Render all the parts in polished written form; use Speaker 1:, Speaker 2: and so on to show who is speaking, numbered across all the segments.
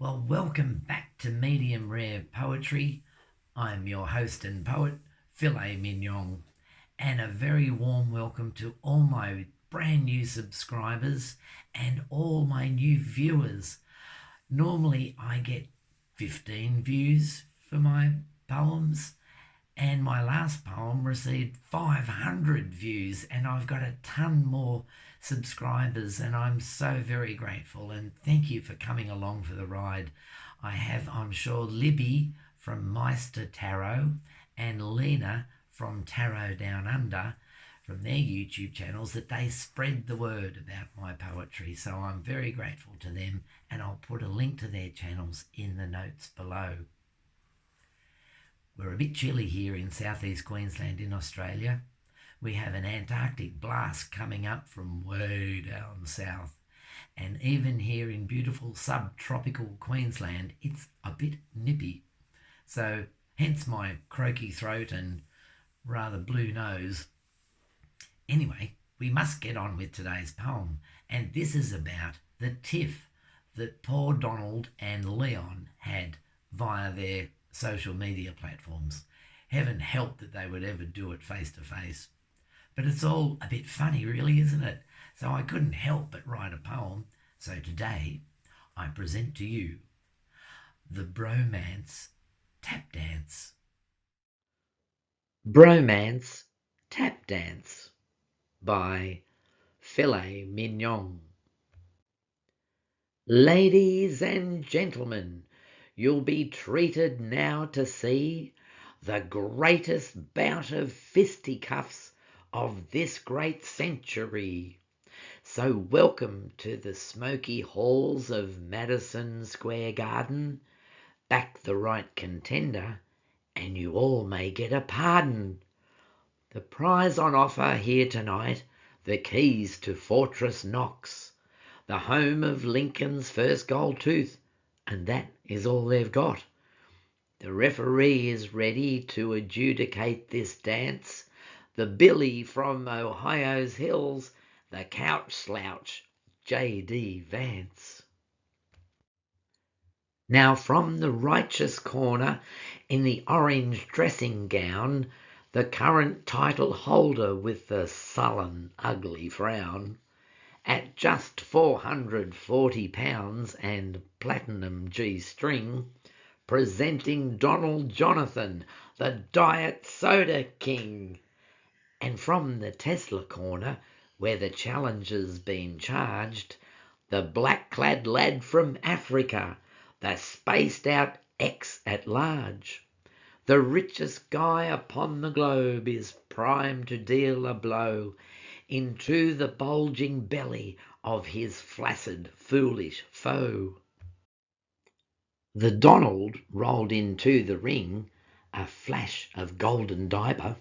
Speaker 1: Well, welcome back to Medium Rare Poetry. I'm your host and poet, Filet Mignon, and a very warm welcome to all my brand new subscribers and all my new viewers. Normally, I get 15 views for my poems, and my last poem received 500 views, and I've got a ton more subscribers, and I'm so very grateful, and thank you for coming along for the ride. I have, I'm sure, Libby from Maighstir Taro and Lena from Taro Down Under from their YouTube channels, that they spread the word about my poetry, so I'm very grateful to them, and I'll put a link to their channels in the notes below. We're a bit chilly here in southeast Queensland in Australia. We have an Antarctic blast coming up from way down south. And even here in beautiful subtropical Queensland, it's a bit nippy. So hence my croaky throat and rather blue nose. Anyway, we must get on with today's poem. And this is about the tiff that poor Donald and Leon had via their social media platforms. Heaven help that they would ever do it face to face. But it's all a bit funny, really, isn't it? So I couldn't help but write a poem. So today I present to you the Bromance Tap Dance. Bromance Tap Dance by Filet Mignon. Ladies and gentlemen, you'll be treated now to see the greatest bout of fisticuffs of this great century. So welcome to the smoky halls of Maddison Square Garden. Back the right contender, and you all may get a pardon. The prize on offer here tonight, the keys to Fortress Knox, the home of Lincoln's first gold tooth, and that is all they've got. The referee is ready to adjudicate this dance, the Billy from Ohio's hills, the couch slouch, J.D. Vance. Now from the righteous corner, in the orange dressing gown, the current title holder with the sullen, ugly frown, at just £440 and platinum G-string, presenting Donald Jonathan, the Diet Soda King. And from the Tesla corner, where the challenger's been charged, the black-clad lad from Africa, the spaced-out X at large. The richest guy upon the globe is primed to deal a blow into the bulging belly of his flaccid, foolish foe. The Donald rolled into the ring, a flash of golden diaper.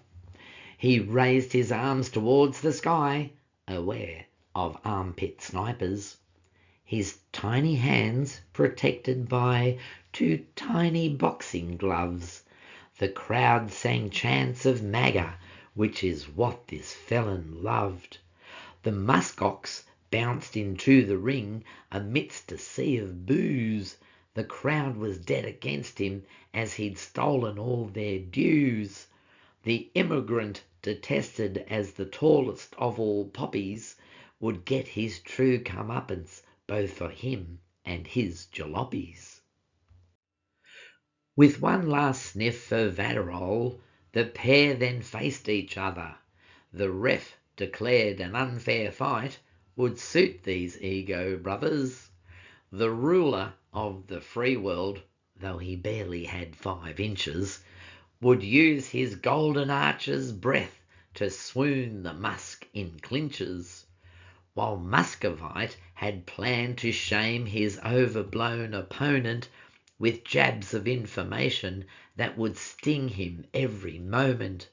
Speaker 1: He raised his arms towards the sky, aware of armpit snipers. His tiny hands protected by two tiny boxing gloves. The crowd sang chants of MAGA, which is what this felon loved. The muskox bounced into the ring amidst a sea of boos. The crowd was dead against him as he'd stolen all their dues. The immigrant, detested as the tallest of all poppies, would get his true comeuppance both for him and his jalopies. With one last sniff of Adderall, the pair then faced each other. The ref declared an unfair fight would suit these ego brothers. The ruler of the free world, though he barely had 5 inches, would use his golden archer's breath to swoon the Musk in clinches, while Muscovite had planned to shame his overblown opponent with jabs of information that would sting him every moment.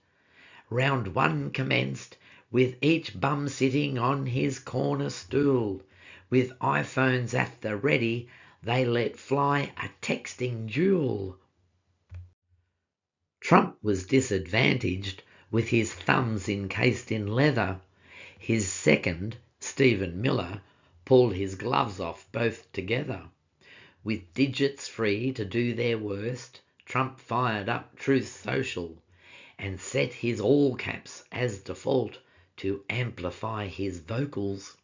Speaker 1: Round 1 commenced, with each bum sitting on his corner stool. With iPhones at the ready, they let fly a texting duel. Trump was disadvantaged with his thumbs encased in leather. His second, Stephen Miller, pulled his gloves off both together. With digits free to do their worst, Trump fired up Truth Social and set his all caps as default to amplify his vocals.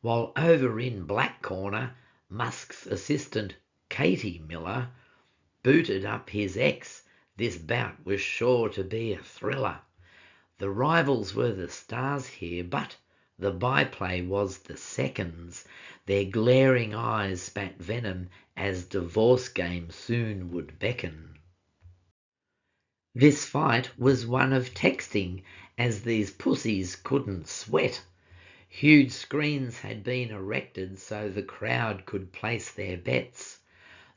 Speaker 1: While over in Black Corner, Musk's assistant, Katie Miller, booted up his ex. This bout was sure to be a thriller. The rivals were the stars here, but the byplay was the seconds. Their glaring eyes spat venom as divorce game soon would beckon. This fight was one of texting, as these pussies couldn't sweat. Huge screens had been erected so the crowd could place their bets.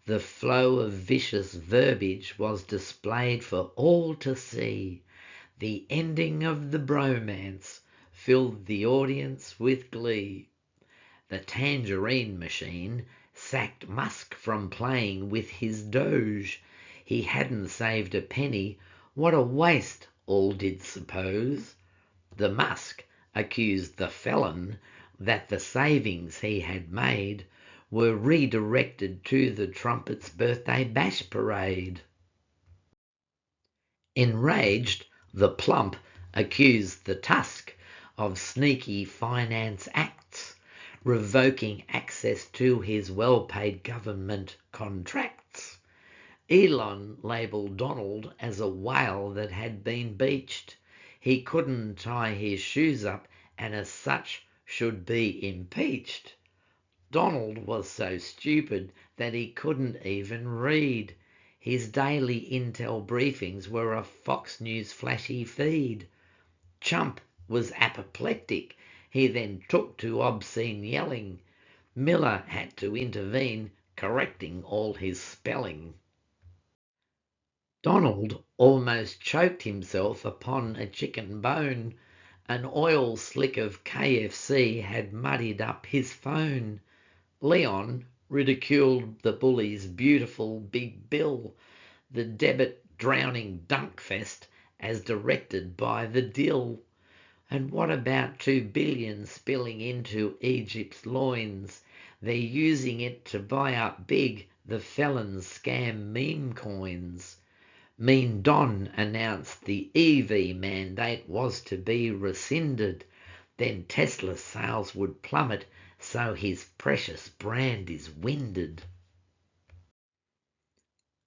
Speaker 1: The flow of vicious verbiage was displayed for all to see. The ending of the bromance filled the audience with glee. The tangerine machine sacked Musk from playing with his Doge. He hadn't saved a penny. What a waste, all did suppose. The Musk accused the felon that the savings he had made were redirected to the Trumpet's birthday bash parade. Enraged, the Plump accused the Tusk of sneaky finance acts, revoking access to his well-paid government contracts. Elon labelled Donald as a whale that had been beached. He couldn't tie his shoes up and as such should be impeached. Donald was so stupid that he couldn't even read. His daily intel briefings were a Fox News flashy feed. Chump was apoplectic. He then took to obscene yelling. Miller had to intervene, correcting all his spelling. Donald almost choked himself upon a chicken bone. An oil slick of KFC had muddied up his phone. Leon ridiculed the bully's beautiful big bill, the debit drowning dunkfest as directed by the Dill. And what about 2 billion spilling into Egypt's loins? They're using it to buy up big the felons scam meme coins. Mean Don announced the EV mandate was to be rescinded. Then Tesla sales would plummet, so his precious brand is winded.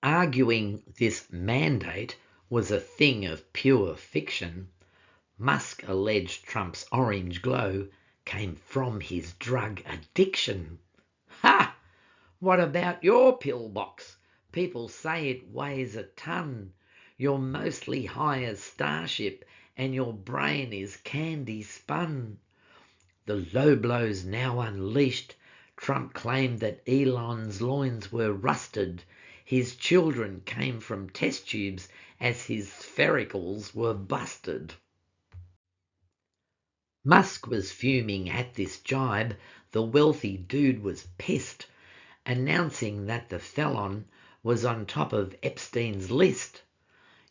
Speaker 1: Arguing this mandate was a thing of pure fiction, Musk alleged Trump's orange glow came from his drug addiction. Ha! What about your pillbox? People say it weighs a ton. You're mostly high as Starship and your brain is candy spun. The low blows now unleashed. Trump claimed that Elon's loins were rusted. His children came from test tubes as his sphericals were busted. Musk was fuming at this jibe. The wealthy dude was pissed, announcing that the felon was on top of Epstein's list.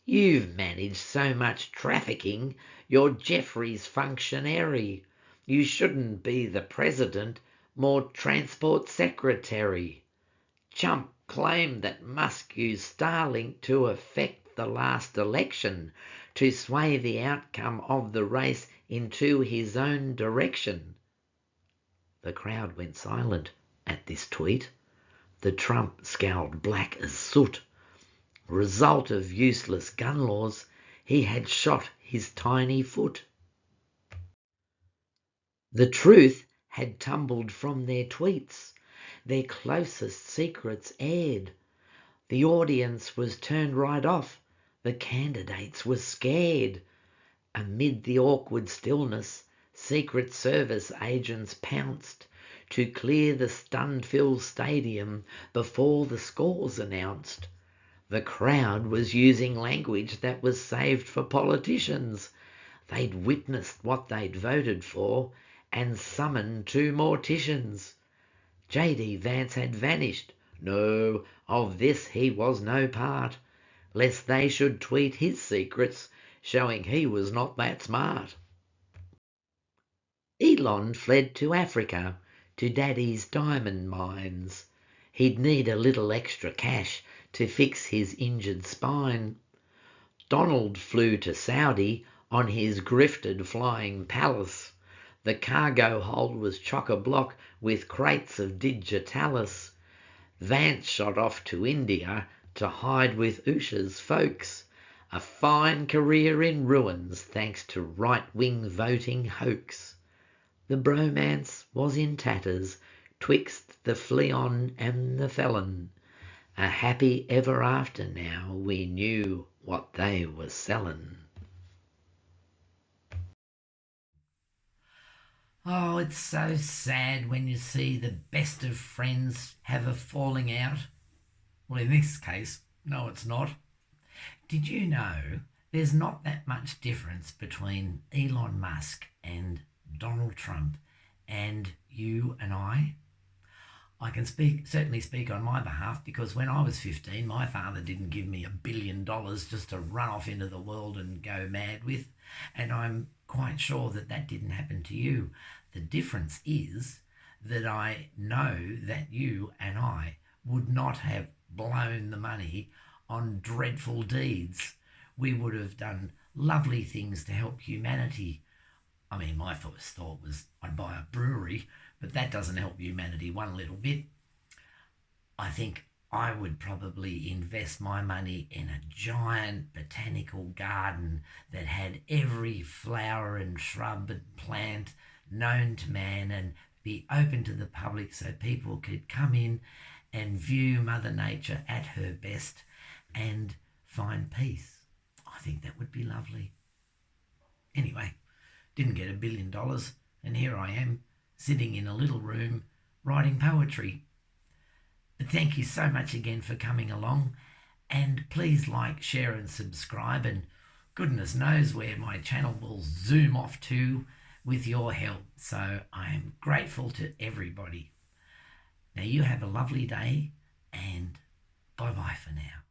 Speaker 1: You've managed so much trafficking, you're Jeffrey's functionary. You shouldn't be the president, more transport secretary. Chump claimed that Musk used Starlink to affect the last election, to sway the outcome of the race into his own direction. The crowd went silent at this tweet. The Trump scowled black as soot. Result of useless gun laws, he had shot his tiny foot. The truth had tumbled from their tweets, their closest secrets aired. The audience was turned right off, the candidates were scared. Amid the awkward stillness, Secret Service agents pounced to clear the stun-filled stadium before the scores announced. The crowd was using language that was saved for politicians. They'd witnessed what they'd voted for and summoned 2 morticians. J.D. Vance had vanished. No, of this he was no part, lest they should tweet his secrets, showing he was not that smart. Elon fled to Africa, to Daddy's diamond mines. He'd need a little extra cash to fix his injured spine. Donald flew to Saudi on his grifted flying palace. The cargo hold was chock-a-block with crates of digitalis. Vance shot off to India to hide with Usha's folks. A fine career in ruins thanks to right-wing voting hoax. The bromance was in tatters twixt the Flea-on and the felon. A happy ever after now we knew what they were selling. Oh, it's so sad when you see the best of friends have a falling out. Well, in this case, no, it's not. Did you know there's not that much difference between Elon Musk and Donald Trump and you and I? I can certainly speak on my behalf because when I was 15, my father didn't give me $1 billion just to run off into the world and go mad with. And I'm quite sure that that didn't happen to you. The difference is that I know that you and I would not have blown the money on dreadful deeds. We would have done lovely things to help humanity. I mean, my first thought was I'd buy a brewery, but that doesn't help humanity one little bit. I think I would probably invest my money in a giant botanical garden that had every flower and shrub and plant known to man and be open to the public so people could come in and view Mother Nature at her best and find peace. I think that would be lovely. Anyway, didn't get $1 billion, and here I am, sitting in a little room, writing poetry. But thank you so much again for coming along, and please like, share and subscribe, and goodness knows where my channel will zoom off to with your help. So I am grateful to everybody. Now you have a lovely day, and bye-bye for now.